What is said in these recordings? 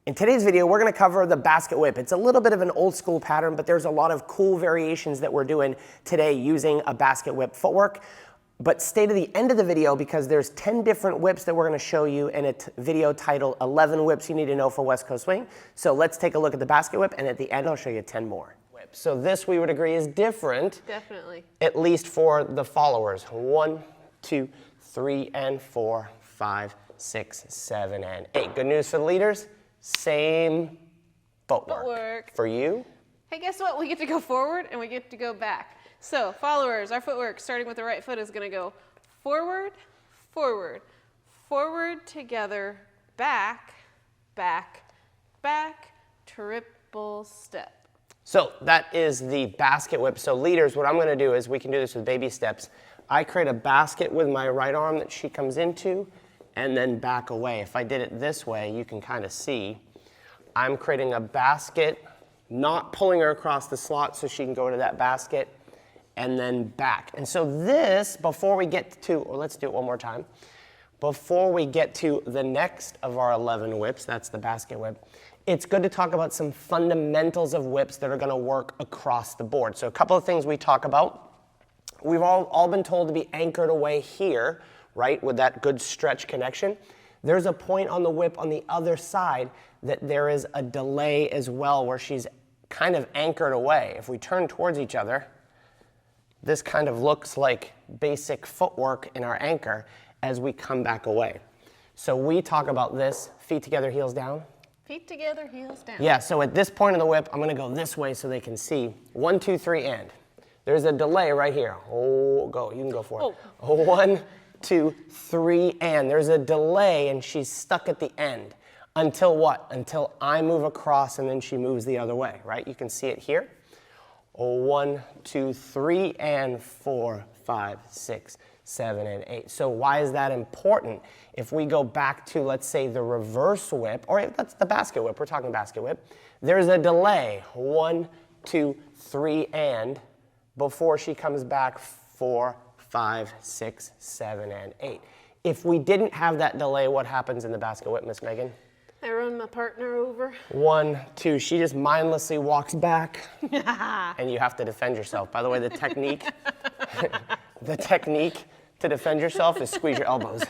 In today's video, we're gonna cover the basket whip. It's a little bit of an old school pattern, but there's a lot of cool variations that we're doing today using a basket whip footwork. But stay to the end of the video because there's 10 different whips that we're gonna show you in a video titled 11 Whips You Need to Know for West Coast Swing. So let's take a look at the basket whip, and at the end, I'll show you 10 more whips. So this, we would agree, is different. Definitely. At least for the followers. 1, 2, 3, and 4, 5, 6, 7, and 8. Good news for the leaders. Same footwork. For you? Hey, guess what? We get to go forward and we get to go back. So, followers, our footwork, starting with the right foot, is going to go forward, forward, forward together, back, back, back, triple step. So that is the basket whip. So leaders, what I'm going to do is we can do this with baby steps. I create a basket with my right arm that she comes into, and then back away. If I did it this way, you can kind of see, I'm creating a basket, not pulling her across the slot so she can go to that basket, and then back. And so this, before we get to, or let's do it one more time, before we get to the next of our 11 whips, that's the basket whip, it's good to talk about some fundamentals of whips that are gonna work across the board. So a couple of things we talk about. We've all been told to be anchored away here, right, with that good stretch connection. There's a point on the whip on the other side that there is a delay as well where she's kind of anchored away. If we turn towards each other, this kind of looks like basic footwork in our anchor as we come back away. So we talk about this, feet together, heels down. Feet together, heels down. Yeah, so at this point of the whip, I'm gonna go this way so they can see. 1, 2, 3, and. There's a delay right here. Oh, go, you can go for it. Oh. 1, 2, 3, and. There's a delay and she's stuck at the end. Until what? Until I move across and then she moves the other way, right? You can see it here. 1, 2, 3, and 4, 5, 6, 7, and 8. So why is that important? If we go back to, let's say, the reverse whip, or that's the basket whip, we're talking basket whip, there's a delay. 1, 2, 3, and before she comes back, 4, 5, 6, 7, and 8. If we didn't have that delay, what happens in the basket whip, Miss Megan? I run my partner over. 1, 2, she just mindlessly walks back, and you have to defend yourself. By the way, the technique to defend yourself is squeeze your elbows.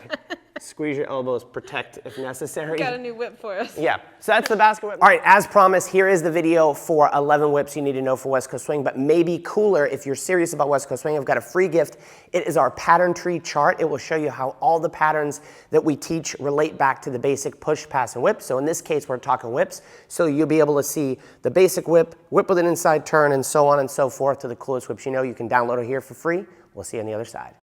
Squeeze your elbows, protect if necessary. Got a new whip for us. Yeah, so that's the basket whip. All right, as promised, here is the video for 11 whips you need to know for West Coast Swing, but maybe cooler if you're serious about West Coast Swing, I've got a free gift. It is our pattern tree chart. It will show you how all the patterns that we teach relate back to the basic push, pass, and whip. So in this case, we're talking whips. So you'll be able to see the basic whip, whip with an inside turn, and so on and so forth to the coolest whips you know. You can download it here for free. We'll see you on the other side.